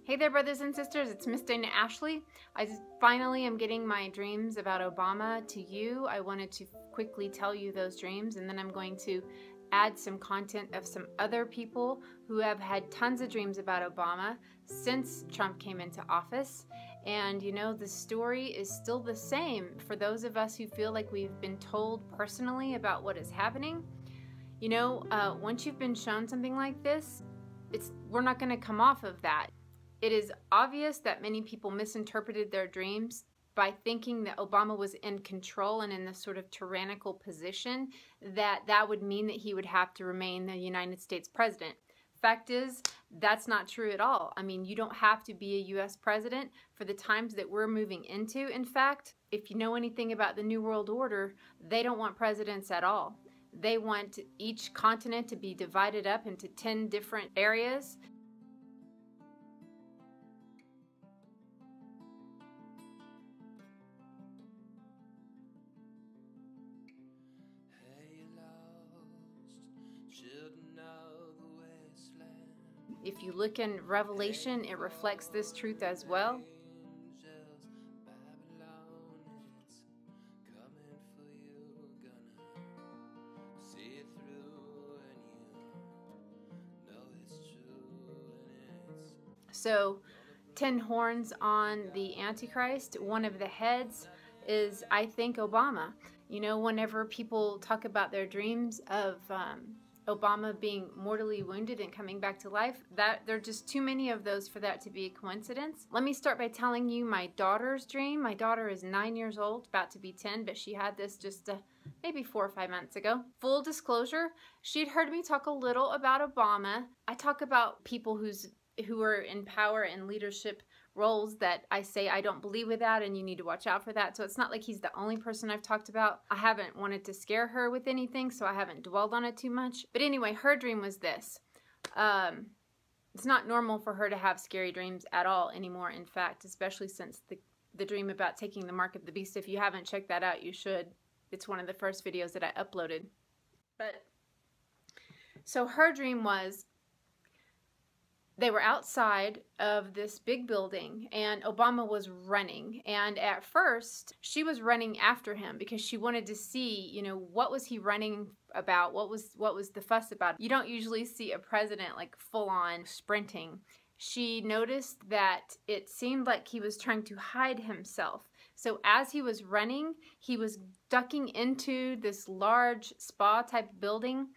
Hey there, brothers and sisters, it's Miss Dana Ashley. I finally am getting my dreams about Obama to you. I wanted to quickly tell you those dreams, and then I'm going to add some content of some other people who have had tons of dreams about Obama since Trump came into office. And you know, the story is still the same for those of us who feel like we've been told personally about what is happening. You know, once you've been shown something like this, we're not going to come off of that. It is obvious that many people misinterpreted their dreams by thinking that Obama was in control and in this sort of tyrannical position, that would mean that he would have to remain the United States president. Fact is, that's not true at all. I mean, you don't have to be a U.S. president for the times that we're moving into. In fact, if you know anything about the New World Order, they don't want presidents at all. They want each continent to be divided up into 10 different areas. If you look in Revelation, it reflects this truth as well. So, 10 horns on the Antichrist. One of the heads is, I think, Obama. You know, whenever people talk about their dreams of Obama being mortally wounded and coming back to life, that there are just too many of those for that to be a coincidence. Let me start by telling you my daughter's dream. My daughter is 9 years old, about to be 10, but she had this just maybe 4 or 5 months ago. Full disclosure, she'd heard me talk a little about Obama. I talk about people who are in power and leadership roles that I say I don't believe with that, and you need to watch out for that. So it's not like he's the only person I've talked about. I haven't wanted to scare her with anything, so I haven't dwelled on it too much. But anyway, her dream was this. It's not normal for her to have scary dreams at all anymore, in fact, especially since the dream about taking the mark of the beast. If you haven't checked that out, you should. It's one of the first videos that I uploaded. But so her dream was, they were outside of this big building and Obama was running, and at first she was running after him because she wanted to see, you know, what was he running about, what was the fuss about. You don't usually see a president like full on sprinting. She noticed that it seemed like he was trying to hide himself. So as he was running, he was ducking into this large spa type building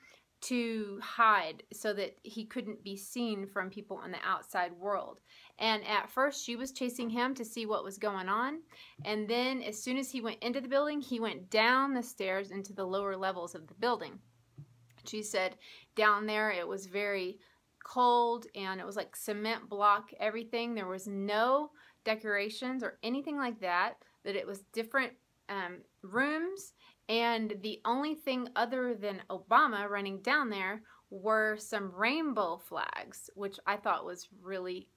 to hide so that he couldn't be seen from people in the outside world. And at first she was chasing him to see what was going on, and then as soon as he went into the building, he went down the stairs into the lower levels of the building. She said down there it was very cold and it was like cement block everything. There was no decorations or anything like that, that it was different rooms. And the only thing other than Obama running down there were some rainbow flags, which I thought was really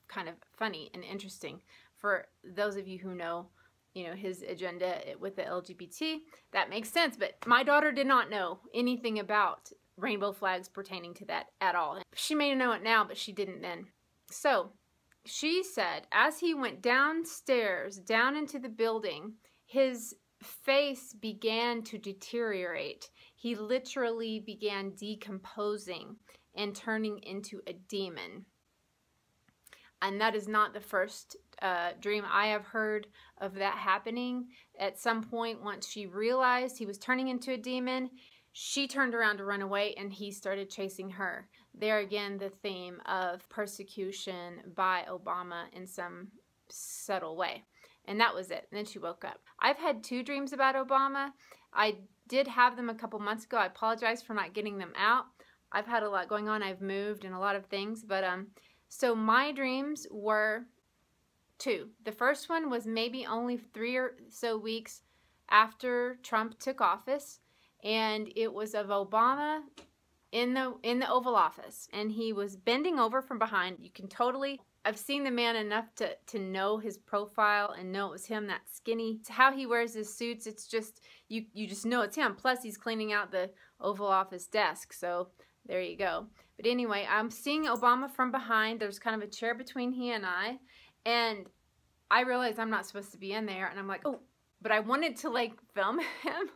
kind of funny and interesting. For those of you who know, you know, his agenda with the LGBT, that makes sense. But my daughter did not know anything about rainbow flags pertaining to that at all. She may know it now, but she didn't then. So she said, as he went downstairs, down into the building, his face began to deteriorate. He literally began decomposing and turning into a demon. And that is not the first dream I have heard of that happening. At some point, once she realized he was turning into a demon, she turned around to run away and he started chasing her. There again, the theme of persecution by Obama in some subtle way. And that was it. And then she woke up. I've had 2 dreams about Obama. I did have them a couple months ago. I apologize for not getting them out. I've had a lot going on. I've moved and a lot of things. But so my dreams were 2. The first one was maybe only 3 or so weeks after Trump took office. And it was of Obama in the Oval Office. And he was bending over from behind. You can totally... I've seen the man enough to know his profile and know it was him, that skinny. It's how he wears his suits. It's just, you just know it's him. Plus, he's cleaning out the Oval Office desk. So there you go. But anyway, I'm seeing Obama from behind. There's kind of a chair between he and I realize I'm not supposed to be in there, and I'm like, oh, but I wanted to like film him,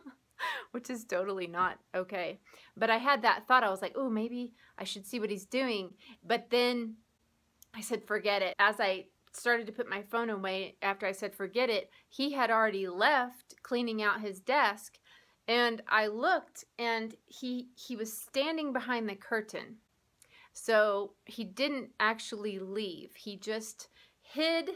which is totally not okay. But I had that thought. I was like, oh, maybe I should see what he's doing. But then I said, forget it. As I started to put my phone away after I said forget it, he had already left cleaning out his desk, and I looked, and he was standing behind the curtain. So he didn't actually leave. He just hid,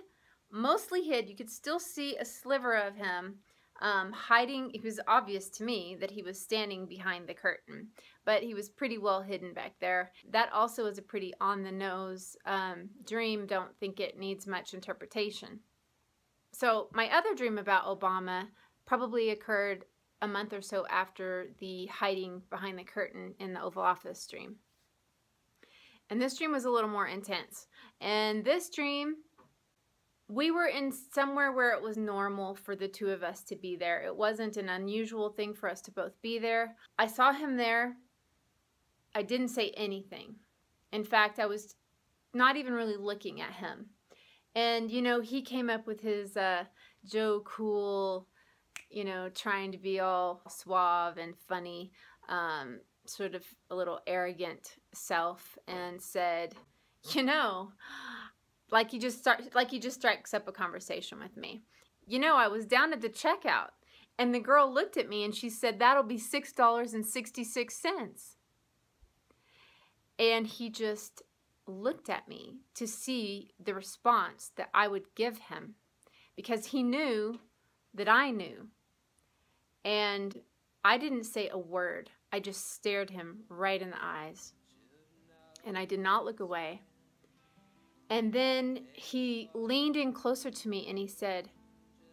mostly hid. You could still see a sliver of him hiding. It was obvious to me that he was standing behind the curtain, but he was pretty well hidden back there. That also is a pretty on-the-nose dream. Don't think it needs much interpretation. So my other dream about Obama probably occurred a month or so after the hiding behind the curtain in the Oval Office dream. And this dream was a little more intense. And this dream, we were in somewhere where it was normal for the two of us to be there. It wasn't an unusual thing for us to both be there. I saw him there. I didn't say anything. In fact, I was not even really looking at him. And, you know, he came up with his Joe Cool, you know, trying to be all suave and funny, sort of a little arrogant self, and said, you know, like he just strikes up a conversation with me. You know, I was down at the checkout, and the girl looked at me and she said, that'll be $6.66. And he just looked at me to see the response that I would give him, because he knew that I knew. And I didn't say a word. I just stared him right in the eyes. And I did not look away. And then he leaned in closer to me and he said,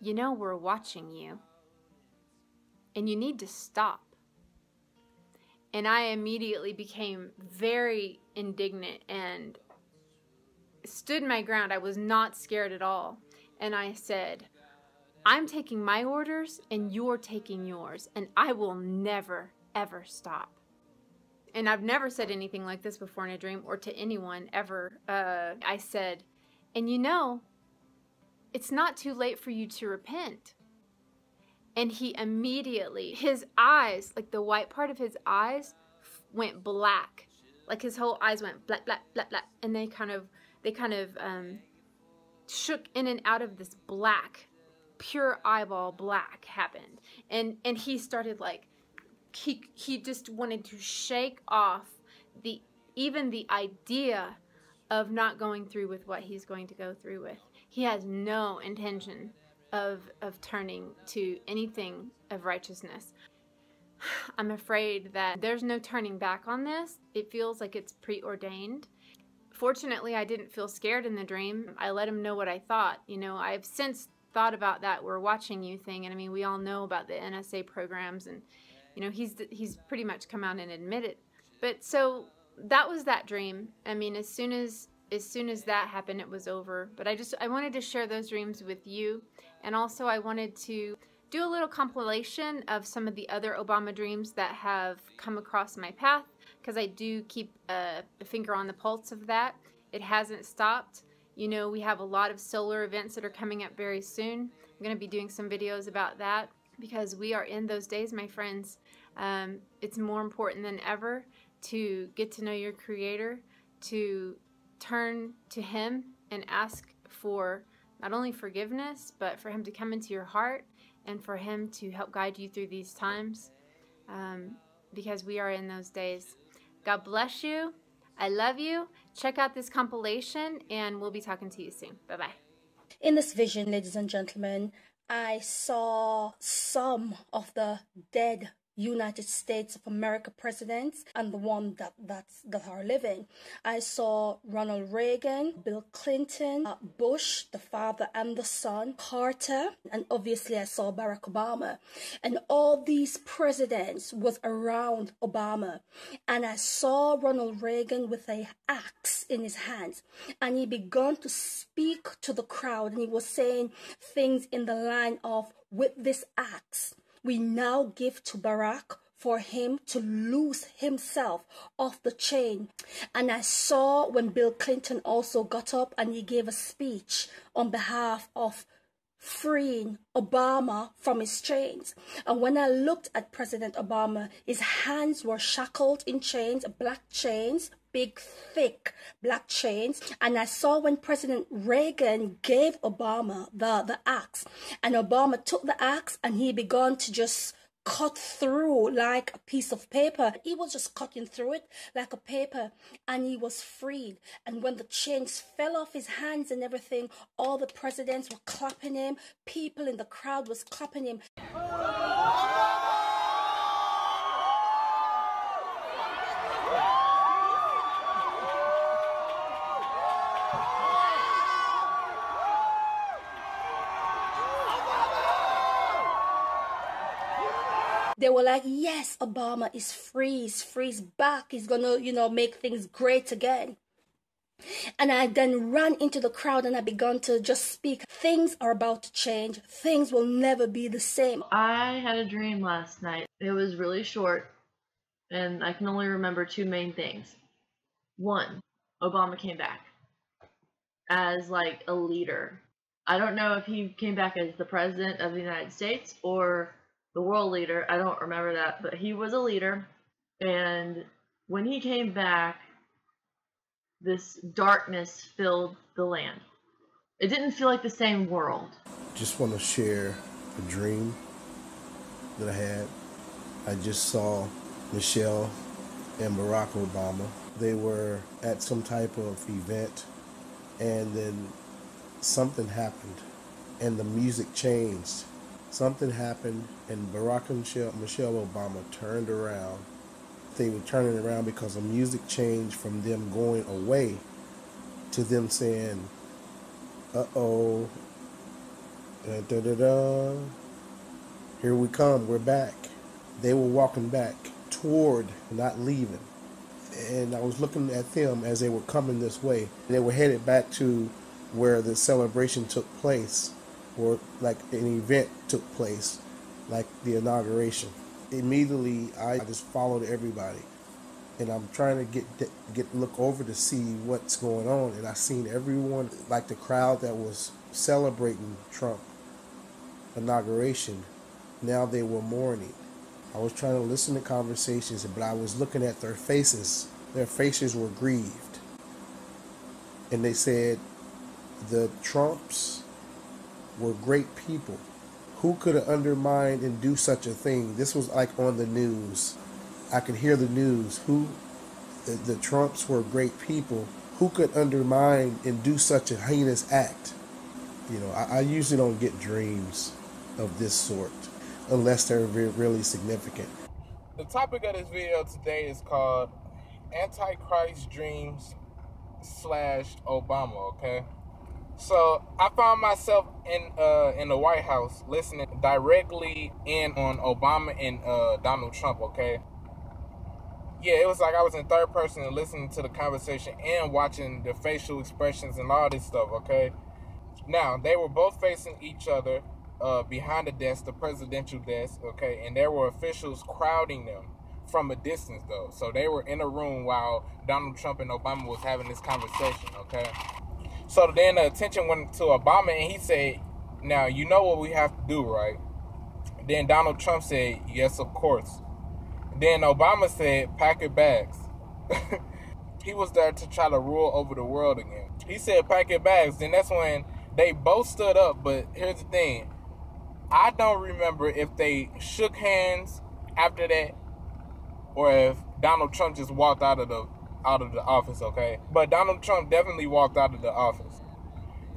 you know, we're watching you. And you need to stop. And I immediately became very indignant and stood my ground. I was not scared at all. And I said, I'm taking my orders and you're taking yours, and I will never, ever stop. And I've never said anything like this before in a dream or to anyone ever. I said, and you know, it's not too late for you to repent. And he immediately, his eyes, like the white part of his eyes went black. Like his whole eyes went black, black, black, black. And they kind of shook in and out of this black, pure eyeball black happened. And he started like, he just wanted to shake off even the idea of not going through with what he's going to go through with. He has no intention of turning to anything of righteousness. I'm afraid that there's no turning back on this. It feels like it's preordained. Fortunately, I didn't feel scared in the dream. I let him know what I thought. You know, I've since thought about that "we're watching you" thing, and I mean, we all know about the NSA programs, and you know, he's pretty much come out and admitted. But so that was that dream. I mean, as soon as that happened, it was over. But I wanted to share those dreams with you, and also I wanted to do a little compilation of some of the other Obama dreams that have come across my path, because I do keep a finger on the pulse of that. It hasn't stopped. You know, we have a lot of solar events that are coming up very soon. I'm going to be doing some videos about that, because we are in those days, my friends. It's more important than ever to get to know your Creator, to turn to Him and ask for not only forgiveness, but for Him to come into your heart and for Him to help guide you through these times, because we are in those days. God bless you. I love you. Check out this compilation, and we'll be talking to you soon. Bye-bye. In this vision, ladies and gentlemen, I saw some of the dead United States of America presidents and the one that are living. I saw Ronald Reagan, Bill Clinton, Bush, the father and the son, Carter, and obviously I saw Barack Obama. And all these presidents was around Obama. And I saw Ronald Reagan with an axe in his hands. And he began to speak to the crowd. And he was saying things in the line of, with this axe, we now give to Barack for him to lose himself off the chain. And I saw when Bill Clinton also got up and he gave a speech on behalf of freeing Obama from his chains. And when I looked at President Obama, his hands were shackled in chains, black chains, big, thick black chains. And I saw when President Reagan gave Obama the axe, and Obama took the axe and he began to just cut through like a piece of paper. He was just cutting through it like a paper, and he was freed. And when the chains fell off his hands and everything, all the presidents were clapping him. People in the crowd was clapping him. They were like, yes, Obama is free, he's back, he's gonna, make things great again. And I then ran into the crowd and I began to just speak. Things are about to change. Things will never be the same. I had a dream last night. It was really short, and I can only remember two main things. One, Obama came back as like a leader. I don't know if he came back as the president of the United States or the world leader. I don't remember that, but he was a leader. And when he came back, this darkness filled the land. It didn't feel like the same world. Just want to share a dream that I had. I just saw Michelle and Barack Obama. They were at some type of event, and then something happened and the music changed. Something happened and Barack and Michelle Obama turned around. They were turning around because the music changed from them going away to them saying, uh-oh, da-da-da, here we come, we're back. They were walking back toward, not leaving. And I was looking at them as they were coming this way. They were headed back to where the celebration took place, or like an event took place, like the inauguration. Immediately, I just followed everybody, and I'm trying to look over to see what's going on. And I seen everyone, like the crowd that was celebrating Trump inauguration. Now they were mourning. I was trying to listen to conversations, but I was looking at their faces. Their faces were grieved, and they said the Trumps were great people. Who could have undermined and do such a thing? This was like on the news. I could hear the news. The Trumps were great people. Who could undermine and do such a heinous act? I usually don't get dreams of this sort unless they're really significant. The topic of this video today is called Antichrist Dreams / Obama, okay? So I found myself in the White House listening directly in on Obama and Donald Trump, okay? Yeah, it was like I was in third person and listening to the conversation and watching the facial expressions and all this stuff, okay? Now, they were both facing each other behind the desk, the presidential desk, okay? And there were officials crowding them from a distance, though. So they were in a room while Donald Trump and Obama was having this conversation, okay? So then the attention went to Obama, and he said, now, you know what we have to do, right? Then Donald Trump said, yes, of course. Then Obama said, pack your bags. He was there to try to rule over the world again. He said, pack your bags. Then that's when they both stood up. But here's the thing. I don't remember if they shook hands after that or if Donald Trump just walked out of the office, okay? But Donald Trump definitely walked out of the office.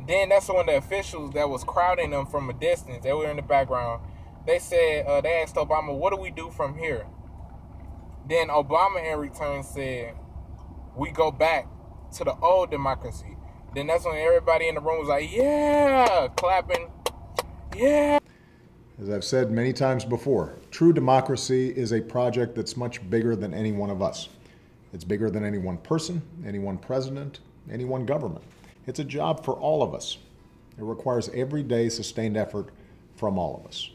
Then that's when the officials that was crowding them from a distance, they were in the background, they said, they asked Obama, what do we do from here? Then Obama in return said, we go back to the old democracy. Then that's when everybody in the room was like, yeah, clapping, yeah. As I've said many times before, true democracy is a project that's much bigger than any one of us. It's bigger than any one person, any one president, any one government. It's a job for all of us. It requires everyday sustained effort from all of us.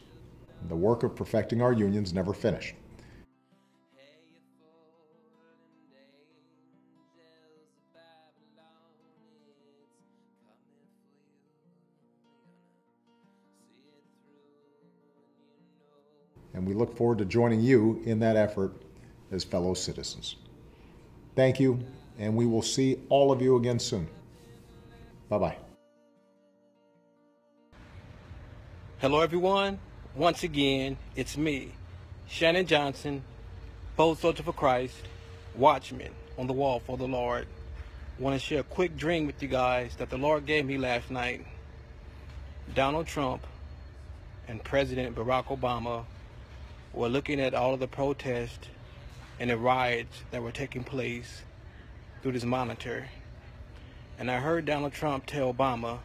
The work of perfecting our union's never finished. and we look forward to joining you in that effort as fellow citizens. Thank you, and we will see all of you again soon. Bye-bye. Hello, everyone. Once again, it's me, Shannon Johnson, bold soldier for Christ, watchman on the wall for the Lord. Want to share a quick dream with you guys that the Lord gave me last night. Donald Trump and President Barack Obama were looking at all of the protests and the riots that were taking place through this monitor. And I heard Donald Trump tell Obama,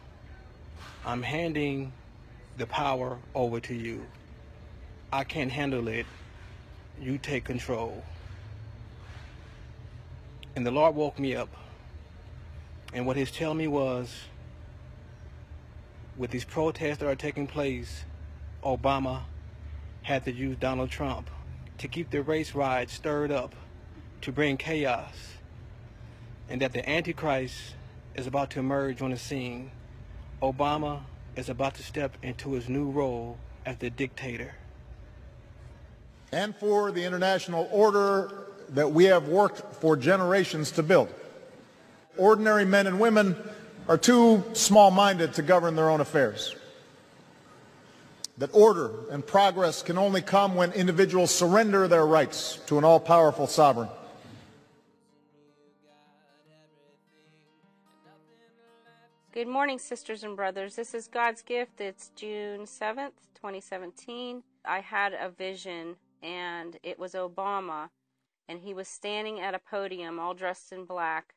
"I'm handing the power over to you. I can't handle it. You take control." And the Lord woke me up. And what he's telling me was, with these protests that are taking place, Obama had to use Donald Trump to keep the race riots stirred up, to bring chaos, and that the Antichrist is about to emerge on the scene. Obama is about to step into his new role as the dictator. And for the international order that we have worked for generations to build. Ordinary men and women are too small-minded to govern their own affairs. That order and progress can only come when individuals surrender their rights to an all-powerful sovereign. Good morning, sisters and brothers. This is God's gift. It's June 7th, 2017. I had a vision, and it was Obama, and he was standing at a podium all dressed in black,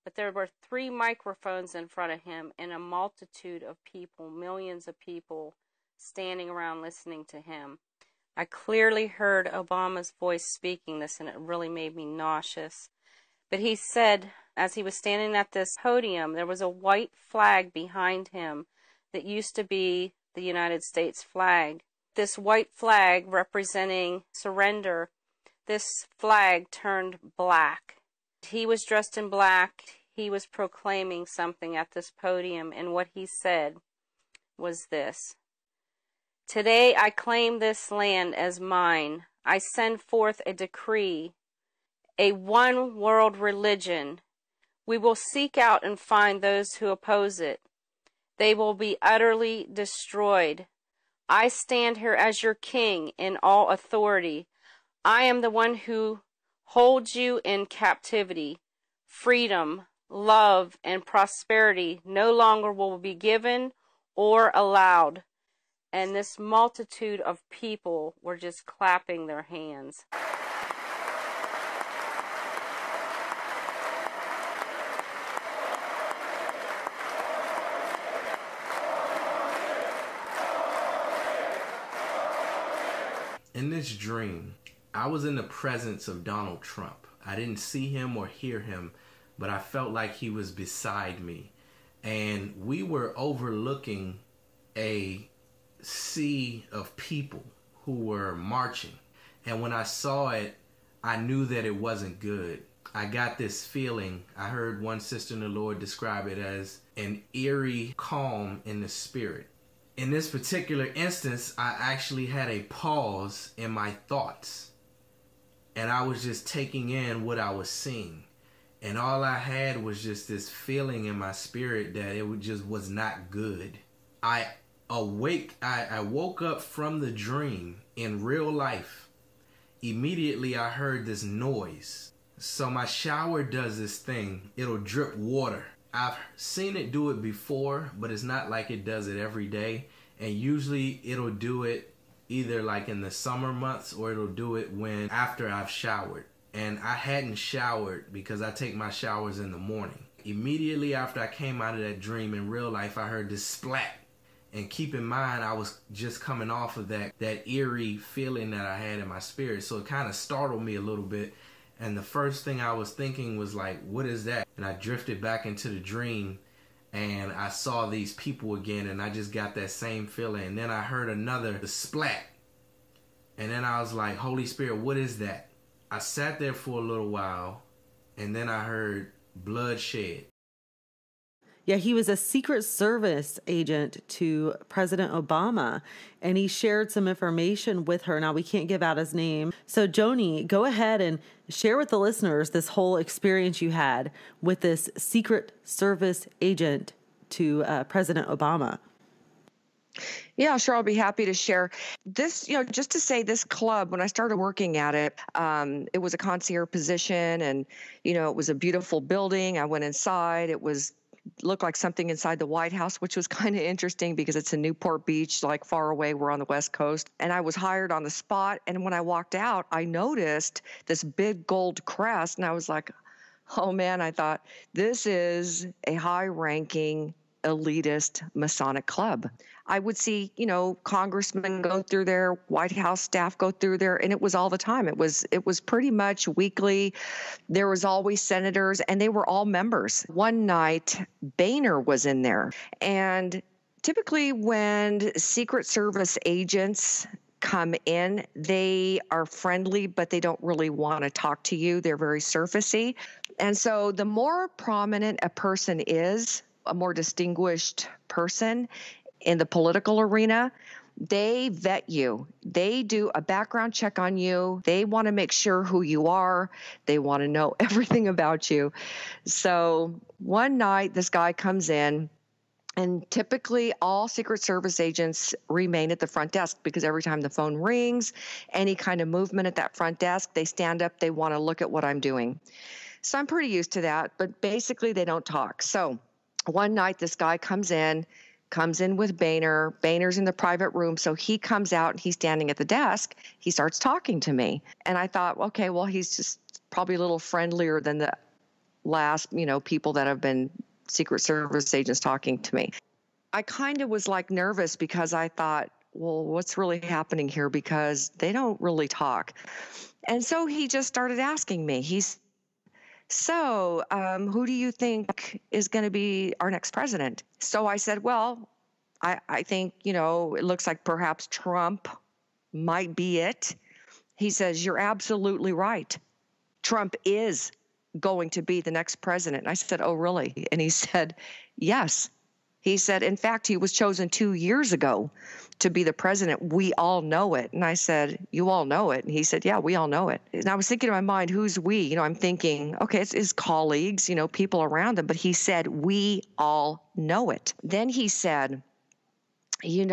but there were 3 microphones in front of him and a multitude of people, millions of people, standing around listening to him. I clearly heard Obama's voice speaking this, and it really made me nauseous. But he said, as he was standing at this podium, there was a white flag behind him that used to be the United States flag. This white flag representing surrender, this flag turned black. He was dressed in black. He was proclaiming something at this podium, and what he said was this: "Today I claim this land as mine. I send forth a decree, a one-world religion. We will seek out and find those who oppose it. They will be utterly destroyed. I stand here as your king in all authority. I am the one who holds you in captivity. Freedom, love, and prosperity no longer will be given or allowed." And this multitude of people were just clapping their hands. In this dream, I was in the presence of Donald Trump. I didn't see him or hear him, but I felt like he was beside me. And we were overlooking a sea of people who were marching. And when I saw it, I knew that it wasn't good. I got this feeling. I heard one sister in the Lord describe it as an eerie calm in the spirit. In this particular instance, I actually had a pause in my thoughts, and I was just taking in what I was seeing. And all I had was just this feeling in my spirit that it just was not good. I woke up from the dream in real life. Immediately I heard this noise. So my shower does this thing. It'll drip water. I've seen it do it before, but it's not like it does it every day. And usually it'll do it either like in the summer months, or it'll do it after I've showered. And I hadn't showered because I take my showers in the morning. Immediately after I came out of that dream in real life, I heard this splat. And keep in mind, I was just coming off of that eerie feeling that I had in my spirit. So it kind of startled me a little bit. And the first thing I was thinking was like, what is that? And I drifted back into the dream, and I saw these people again, and I just got that same feeling. And then I heard another splat. And then I was like, Holy Spirit, what is that? I sat there for a little while, and then I heard blood shed. Yeah, he was a Secret Service agent to President Obama, and he shared some information with her. Now, we can't give out his name. So, Joni, go ahead and share with the listeners this whole experience you had with this Secret Service agent to President Obama. Yeah, sure. I'll be happy to share this. Just to say, this club, when I started working at it, it was a concierge position, and it was a beautiful building. I went inside. Looked like something inside the White House, which was kind of interesting because it's in Newport Beach, like far away. We're on the West Coast, and I was hired on the spot. And when I walked out, I noticed this big gold crest, and I was like, "Oh man!" I thought, this is a high-ranking elitist Masonic club. I would see, congressmen go through there, White House staff go through there, and it was all the time. It was pretty much weekly. There was always senators, and they were all members. One night, Boehner was in there, and typically when Secret Service agents come in, they are friendly, but they don't really want to talk to you. They're very surfacey. And so the more prominent a person is, a more distinguished person in the political arena, they vet you. They do a background check on you. They want to make sure who you are. They want to know everything about you. So one night, this guy comes in, and typically all Secret Service agents remain at the front desk because every time the phone rings, any kind of movement at that front desk, they stand up, they want to look at what I'm doing. So I'm pretty used to that, but basically they don't talk. So one night, this guy comes in with Boehner. Boehner's in the private room, so he comes out and he's standing at the desk. He starts talking to me. And I thought, okay, well, he's just probably a little friendlier than the last, people that have been Secret Service agents talking to me. I kind of was like nervous because I thought, well, what's really happening here? Because they don't really talk. And so he just started asking me. So who do you think is going to be our next president? So I said, well, I think, it looks like perhaps Trump might be it. He says, you're absolutely right. Trump is going to be the next president. And I said, oh, really? And he said, yes. He said, in fact, he was chosen 2 years ago to be the president. We all know it. And I said, you all know it? And he said, yeah, we all know it. And I was thinking in my mind, who's we? I'm thinking, okay, it's his colleagues, people around him. But he said, we all know it. Then he said, I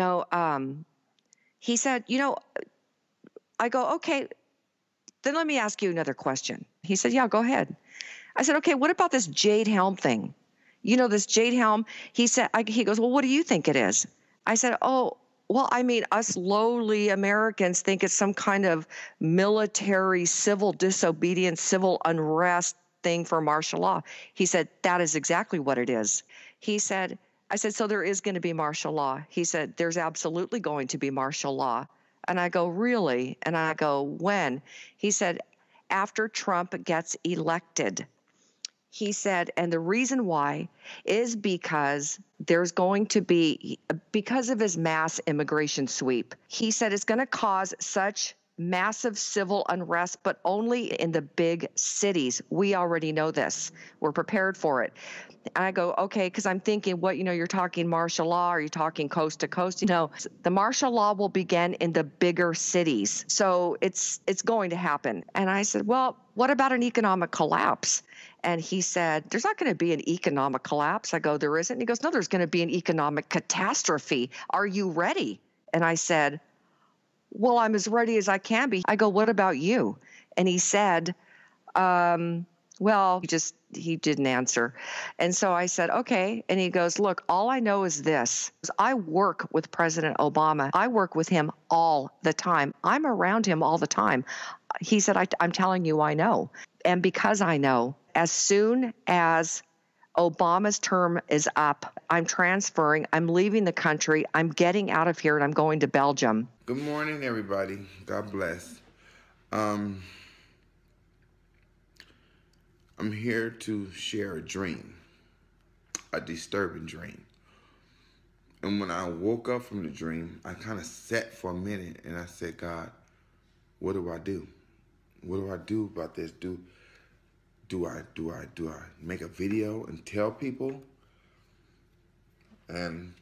go, okay, then let me ask you another question. He said, yeah, go ahead. I said, okay, what about this jade helm thing? This jade helm, he goes, well, what do you think it is? I said, oh, well, us lowly Americans think it's some kind of military, civil disobedience, civil unrest thing for martial law. He said, that is exactly what it is. I said, so there is going to be martial law. He said, there's absolutely going to be martial law. And I go, really? And I go, when? He said, after Trump gets elected. He said, and the reason why is because there's going to be, because of his mass immigration sweep, he said it's going to cause such massive civil unrest, but only in the big cities. We already know this. We're prepared for it. And I go, okay, because I'm thinking, you're talking martial law. Are you talking coast to coast? The martial law will begin in the bigger cities. So it's going to happen. And I said, well, what about an economic collapse? And he said, there's not going to be an economic collapse. I go, there isn't. And he goes, no, there's going to be an economic catastrophe. Are you ready? And I said, well, I'm as ready as I can be. I go, what about you? And he said, well, he didn't answer. And so I said, okay. And he goes, look, all I know is this. I work with President Obama. I work with him all the time. I'm around him all the time. He said, I'm telling you, I know. And because I know, as soon as Obama's term is up, I'm transferring, I'm leaving the country, I'm getting out of here, and I'm going to Belgium. Good morning, everybody. God bless. I'm here to share a dream, a disturbing dream. And when I woke up from the dream, I kind of sat for a minute and I said, God, what do I do? What do I do about this? Do I make a video and tell people? And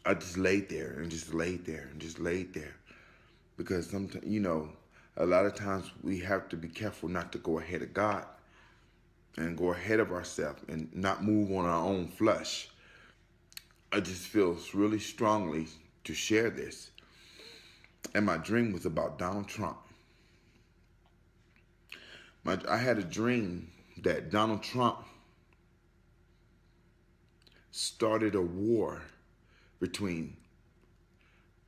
I just laid there and just laid there and just laid there. Because sometimes, you know, a lot of times we have to be careful not to go ahead of God and go ahead of ourselves and not move on our own flesh. I just feel really strongly to share this. And my dream was about Donald Trump. I had a dream that Donald Trump started a war between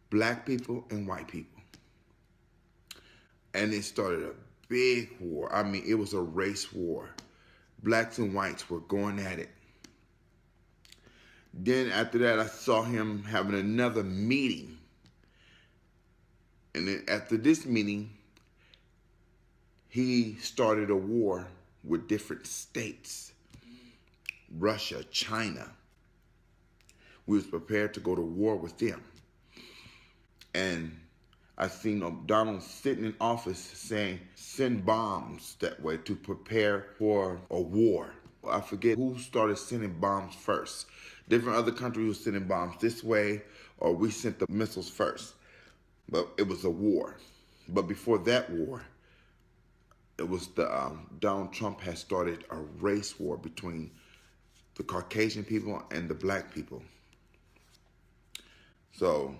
black people and white people. And it started a big war. I mean, it was a race war. Blacks and whites were going at it. Then after that, I saw him having another meeting. And then after this meeting, he started a war with different states. Russia, China. We was prepared to go to war with them. And I seen Donald sitting in office saying, send bombs that way to prepare for a war. I forget who started sending bombs first. Different other countries were sending bombs this way, or we sent the missiles first. But it was a war. But before that war, it was Donald Trump had started a race war between the Caucasian people and the black people. So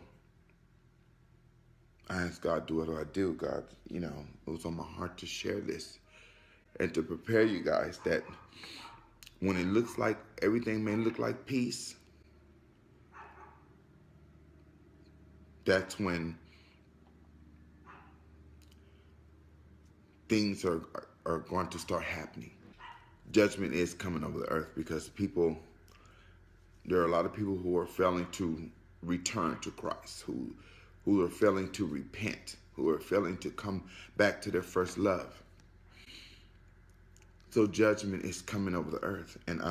I asked God, what do I do? God, you know, it was on my heart to share this and to prepare you guys that when it looks like everything may look like peace, that's when things are going to start happening. Judgment is coming over the earth because there are a lot of people who are failing to return to Christ, who are failing to repent, who are failing to come back to their first love. So judgment is coming over the earth. And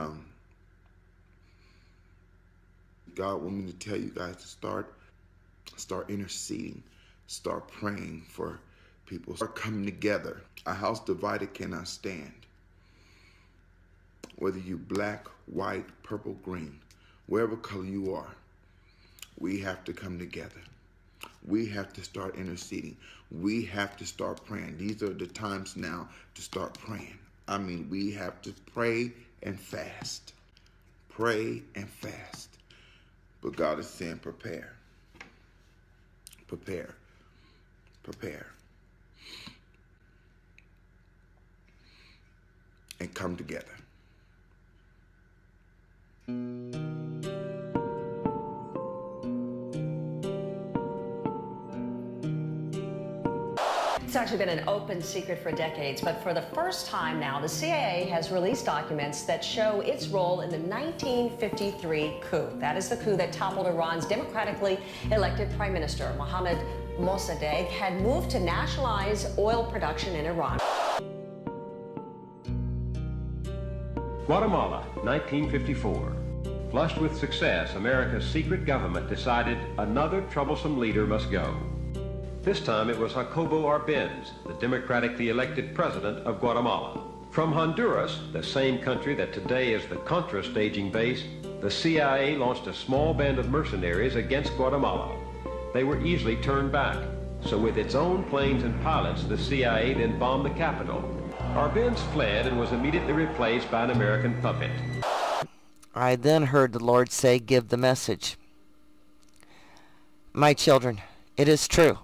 God wants me to tell you guys to start interceding, start praying for people, start coming together. A house divided cannot stand. Whether you black, white, purple, green, wherever color you are, we have to come together. We have to start interceding. We have to start praying. These are the times now to start praying. I mean, we have to pray and fast. Pray and fast. But God is saying prepare. Prepare. Prepare. And come together. It's actually been an open secret for decades, but for the first time now, the CIA has released documents that show its role in the 1953 coup. That is the coup that toppled Iran's democratically elected Prime Minister. Mohammad Mossadegh had moved to nationalize oil production in Iran. Guatemala, 1954. Flushed with success, America's secret government decided another troublesome leader must go. This time it was Jacobo Arbenz, the democratically elected president of Guatemala. From Honduras, the same country that today is the Contra staging base, the CIA launched a small band of mercenaries against Guatemala. They were easily turned back, so with its own planes and pilots, the CIA then bombed the capital. Arbenz fled and was immediately replaced by an American puppet. I then heard the Lord say, give the message. My children, it is true.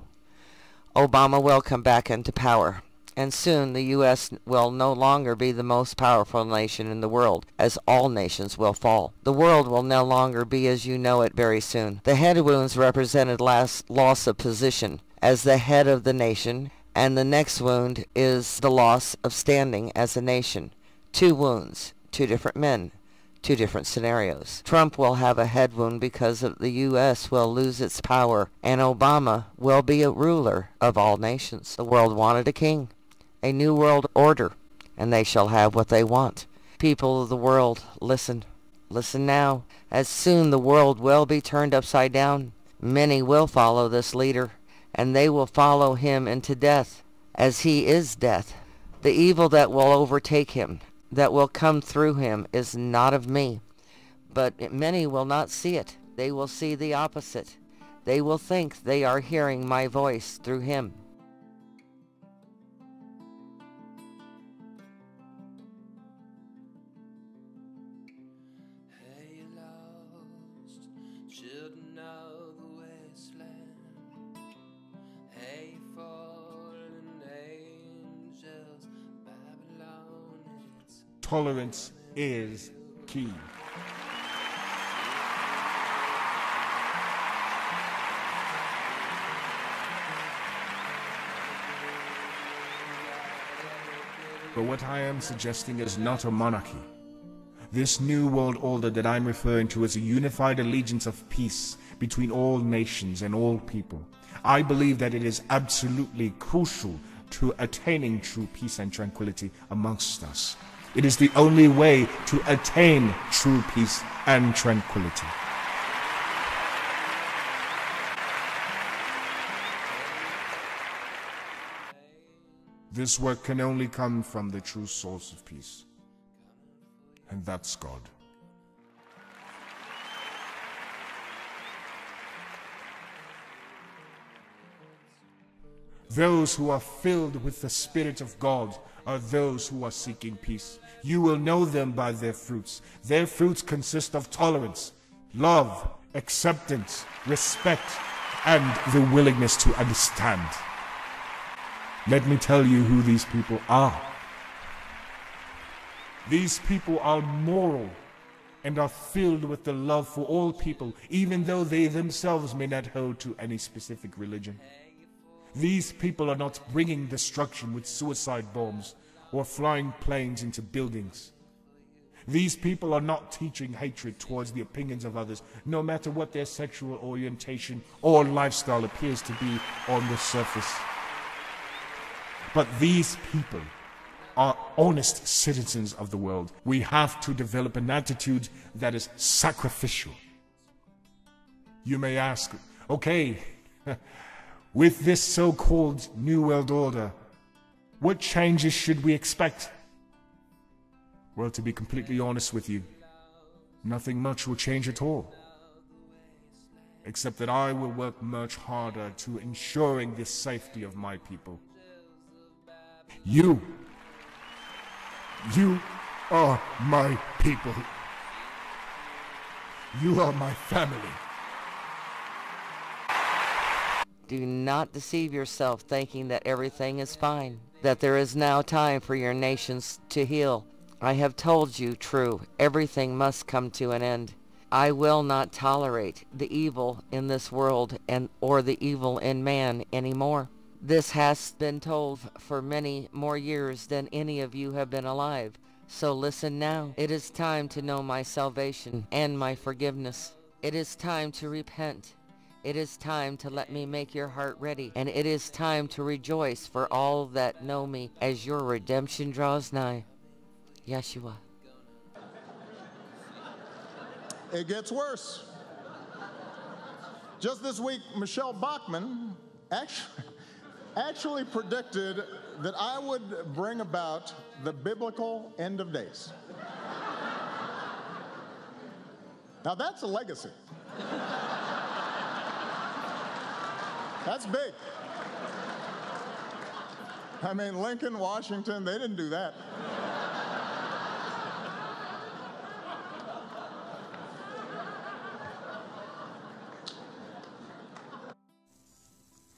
Obama will come back into power, and soon the U.S. will no longer be the most powerful nation in the world, as all nations will fall. The world will no longer be as you know it very soon. The head wounds represented loss of position as the head of the nation, and the next wound is the loss of standing as a nation. Two wounds, two different men. Two different scenarios. Trump will have a head wound because the U.S. will lose its power, and Obama will be a ruler of all nations. The world wanted a king, a new world order, and they shall have what they want. People of the world, listen. Listen now. As soon the world will be turned upside down. Many will follow this leader, and they will follow him into death, as he is death. The evil that will overtake him, that will come through him, is not of me, But many will not see it. They will see the opposite. They will think they are hearing my voice through him. Hey, lost children of the wasteland. Hey, fallen angels, Babylon is... Tolerance is key. But what I am suggesting is not a monarchy. This new world order that I'm referring to is a unified allegiance of peace between all nations and all people. I believe that it is absolutely crucial to attaining true peace and tranquility amongst us. It is the only way to attain true peace and tranquility. This work can only come from the true source of peace, and that's God. Those who are filled with the Spirit of God are those who are seeking peace. You will know them by their fruits. Their fruits consist of tolerance, love, acceptance, respect, and the willingness to understand. Let me tell you who these people are. These people are moral and are filled with the love for all people, even though they themselves may not hold to any specific religion. These people are not bringing destruction with suicide bombs or flying planes into buildings. These people are not teaching hatred towards the opinions of others, no matter what their sexual orientation or lifestyle appears to be on the surface. But these people are honest citizens of the world. We have to develop an attitude that is sacrificial. You may ask, okay, with this so-called New World Order, what changes should we expect? Well, to be completely honest with you, nothing much will change at all. Except that I will work much harder to ensuring the safety of my people. You are my people. You are my family. Do not deceive yourself thinking that everything is fine, that there is now time for your nations to heal. I have told you, true, everything must come to an end. I will not tolerate the evil in this world or the evil in man anymore. This has been told for many more years than any of you have been alive. So listen now. It is time to know my salvation and my forgiveness. It is time to repent. It is time to let me make your heart ready. And it is time to rejoice for all that know me as your redemption draws nigh. Yeshua. It gets worse. Just this week, Michelle Bachmann actually predicted that I would bring about the biblical end of days. Now that's a legacy. That's big. I mean, Lincoln, Washington, they didn't do that.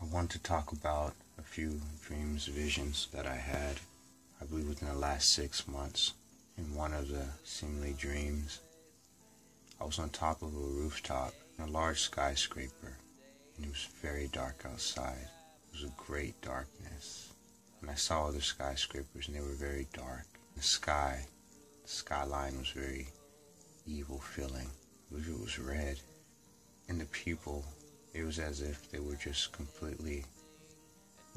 I want to talk about a few dreams, visions that I had, I believe within the last 6 months. In one of the seemingly dreams, I was on top of a rooftop in a large skyscraper, and it was very dark outside. It was a great darkness. And I saw other skyscrapers, and they were very dark. The skyline was very evil feeling. I believe it was red. And the people, it was as if they were just completely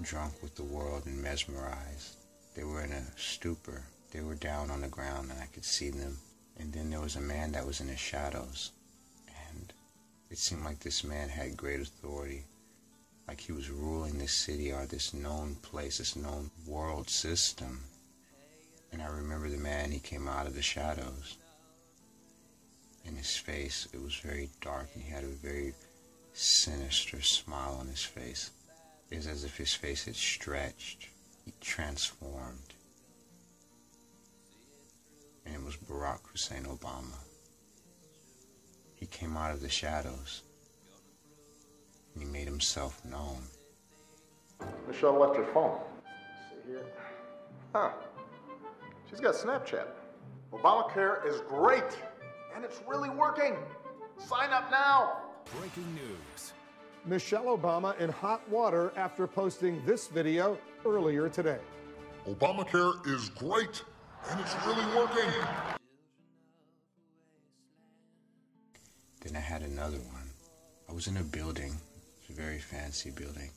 drunk with the world and mesmerized. They were in a stupor. They were down on the ground, and I could see them. And then there was a man that was in the shadows. And it seemed like this man had great authority, like he was ruling this city or this known place, this known world system. And I remember the man, he came out of the shadows. In his face, it was very dark, and he had a very sinister smile on his face. It was as if his face had stretched, he transformed. And it was Barack Hussein Obama. He came out of the shadows, and he made himself known. Michelle left her phone. Let's see here. Huh. She's got Snapchat. Obamacare is great, and it's really working. Sign up now. Breaking news. Michelle Obama in hot water after posting this video earlier today. Obamacare is great, and it's really working. Then I had another one. I was in a building, it's a very fancy building.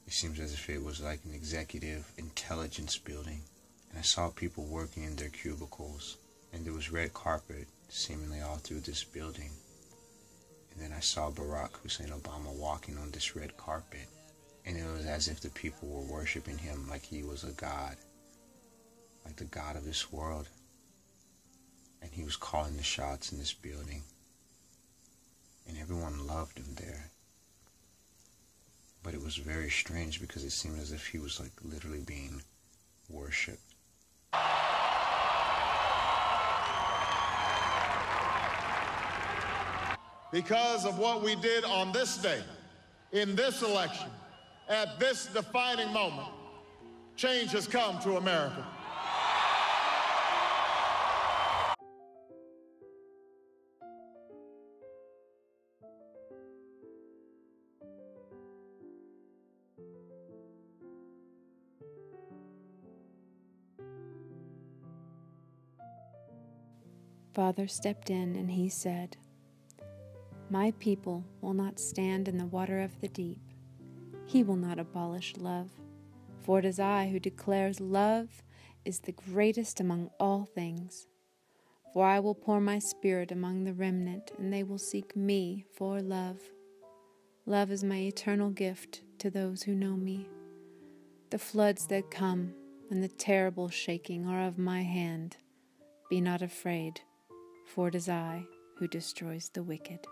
It seems as if it was like an executive intelligence building. And I saw people working in their cubicles, and there was red carpet seemingly all through this building. And then I saw Barack Hussein Obama walking on this red carpet, and it was as if the people were worshiping him like he was a god, like the god of this world. And he was calling the shots in this building, and everyone loved him there. But it was very strange because it seemed as if he was like literally being worshipped. Because of what we did on this day, in this election, at this defining moment, change has come to America. Father stepped in and he said, "My people will not stand in the water of the deep. He will not abolish love, for it is I who declares love is the greatest among all things. For I will pour my spirit among the remnant, and they will seek me for love. Love is my eternal gift to those who know me. The floods that come and the terrible shaking are of my hand. Be not afraid, for it is I who destroys the wicked."